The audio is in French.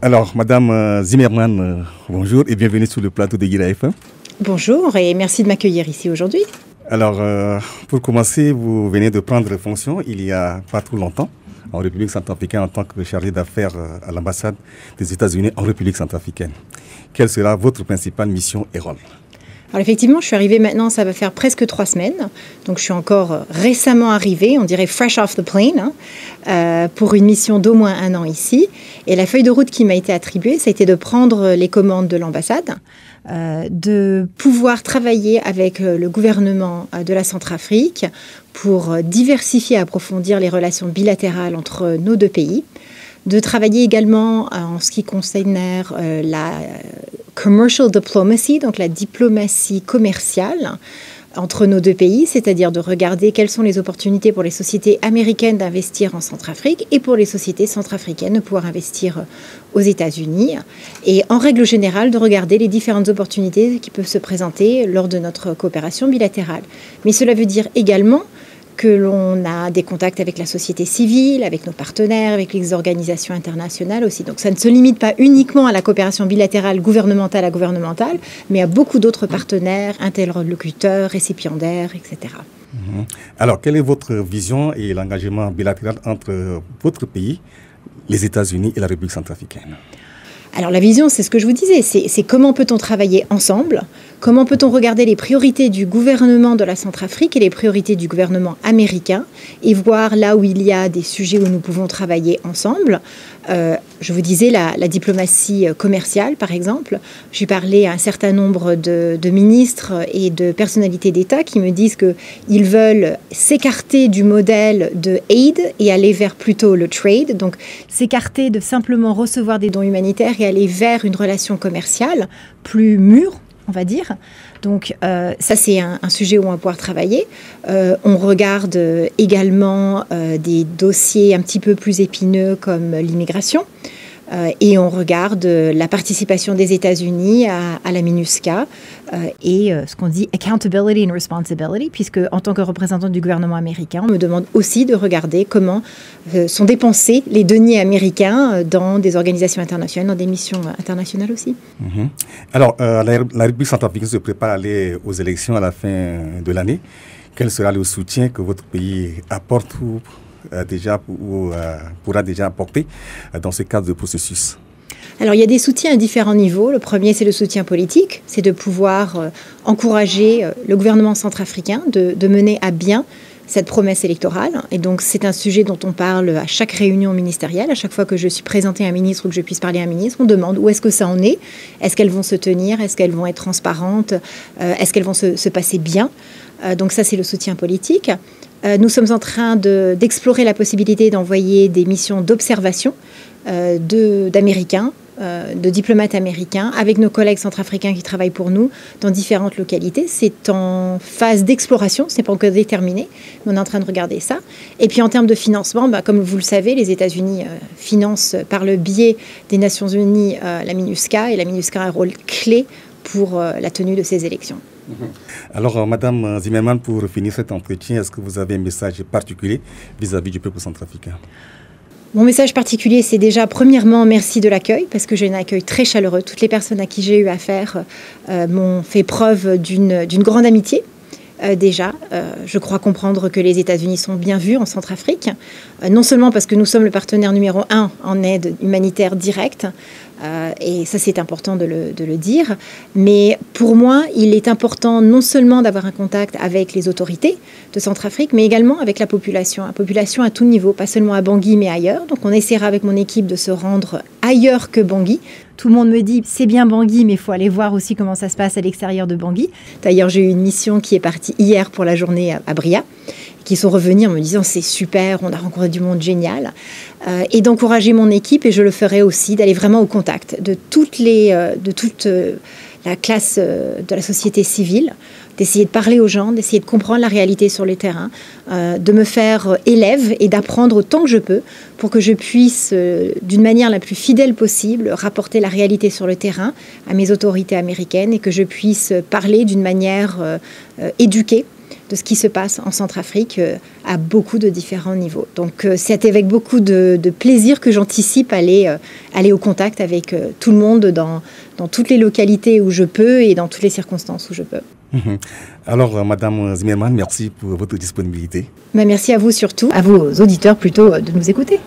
Alors, Madame Zimmermann, bonjour et bienvenue sur le plateau de Guira FM. Bonjour et merci de m'accueillir ici aujourd'hui. Alors, pour commencer, vous venez de prendre fonction il y a pas trop longtemps en République centrafricaine en tant que chargé d'affaires à l'ambassade des États-Unis en République centrafricaine. Quelle sera votre principale mission et rôle? Alors effectivement, je suis arrivée maintenant, ça va faire presque 3 semaines. Donc je suis encore récemment arrivée, on dirait fresh off the plane, pour une mission d'au moins 1 an ici. Et la feuille de route qui m'a été attribuée, ça a été de prendre les commandes de l'ambassade, de pouvoir travailler avec le gouvernement de la Centrafrique pour diversifier et approfondir les relations bilatérales entre nos 2 pays, de travailler également en ce qui concerne la commercial diplomacy, donc la diplomatie commerciale entre nos 2 pays, c'est-à-dire de regarder quelles sont les opportunités pour les sociétés américaines d'investir en Centrafrique et pour les sociétés centrafricaines de pouvoir investir aux États-Unis. Et en règle générale, de regarder les différentes opportunités qui peuvent se présenter lors de notre coopération bilatérale. Mais cela veut dire également que l'on a des contacts avec la société civile, avec nos partenaires, avec les organisations internationales aussi. Donc ça ne se limite pas uniquement à la coopération bilatérale gouvernementale à gouvernementale, mais à beaucoup d'autres partenaires, interlocuteurs, récipiendaires, etc. Alors, quelle est votre vision et l'engagement bilatéral entre votre pays, les États-Unis et la République centrafricaine? Alors la vision, c'est ce que je vous disais, c'est comment peut-on travailler ensemble, comment peut-on regarder les priorités du gouvernement de la Centrafrique et les priorités du gouvernement américain et voir là où il y a des sujets où nous pouvons travailler ensemble. Je vous disais la diplomatie commerciale, par exemple. J'ai parlé à un certain nombre de ministres et de personnalités d'État qui me disent qu'ils veulent s'écarter du modèle de aid et aller vers plutôt le trade, donc s'écarter de simplement recevoir des dons humanitaires et aller vers une relation commerciale plus mûre, on va dire. Donc ça, c'est un sujet où on va pouvoir travailler. On regarde également des dossiers un petit peu plus épineux comme l'immigration. Et on regarde la participation des États-Unis à la MINUSCA et ce qu'on dit accountability and responsibility, puisque en tant que représentant du gouvernement américain, on me demande aussi de regarder comment sont dépensés les deniers américains dans des organisations internationales, dans des missions internationales aussi. Alors, la République centrafricaine se prépare à aller aux élections à la fin de l'année. Quel sera le soutien que votre pays apporte pourra déjà apporter dans ce cadre de processus? Alors, il y a des soutiens à différents niveaux. Le premier, c'est le soutien politique. C'est de pouvoir encourager le gouvernement centrafricain de mener à bien cette promesse électorale. Et donc, c'est un sujet dont on parle à chaque réunion ministérielle. À chaque fois que je suis présentée à un ministre ou que je puisse parler à un ministre, on demande où est-ce que ça en est. Est-ce qu'elles vont se tenir? Est-ce qu'elles vont être transparentes? Est-ce qu'elles vont se passer bien? Donc ça, c'est le soutien politique. Nous sommes en train d'explorer la possibilité d'envoyer des missions d'observation d'Américains, de diplomates américains, avec nos collègues centrafricains qui travaillent pour nous dans différentes localités. C'est en phase d'exploration, ce n'est pas encore déterminé, mais on est en train de regarder ça. Et puis en termes de financement, comme vous le savez, les États-Unis financent par le biais des Nations Unies la MINUSCA, et la MINUSCA a un rôle clé pour la tenue de ces élections. Alors, Madame Zimmermann, pour finir cet entretien, est-ce que vous avez un message particulier vis-à-vis du peuple centrafricain? Mon message particulier, c'est déjà, premièrement, merci de l'accueil, parce que j'ai un accueil très chaleureux. Toutes les personnes à qui j'ai eu affaire m'ont fait preuve d'une grande amitié. Déjà, je crois comprendre que les États-Unis sont bien vus en Centrafrique, non seulement parce que nous sommes le partenaire numéro 1 en aide humanitaire directe, et ça c'est important de le dire, mais pour moi il est important non seulement d'avoir un contact avec les autorités de Centrafrique, mais également avec la population à tout niveau, pas seulement à Bangui mais ailleurs. Donc on essaiera avec mon équipe de se rendre ailleurs que Bangui. Tout le monde me dit c'est bien Bangui, mais il faut aller voir aussi comment ça se passe à l'extérieur de Bangui. D'ailleurs j'ai eu une mission qui est partie hier pour la journée à Bria, qui sont revenus en me disant c'est super, on a rencontré du monde génial, et d'encourager mon équipe, et je le ferai aussi, d'aller vraiment au contact de toute la classe de la société civile, d'essayer de parler aux gens, d'essayer de comprendre la réalité sur le terrain, de me faire élève et d'apprendre autant que je peux pour que je puisse, d'une manière la plus fidèle possible, rapporter la réalité sur le terrain à mes autorités américaines et que je puisse parler d'une manière éduquée de ce qui se passe en Centrafrique à beaucoup de différents niveaux. Donc c'est avec beaucoup de plaisir que j'anticipe aller au contact avec tout le monde dans toutes les localités où je peux et dans toutes les circonstances où je peux. Alors, Madame Zimmermann, merci pour votre disponibilité. Merci à vous surtout, à vos auditeurs plutôt, de nous écouter.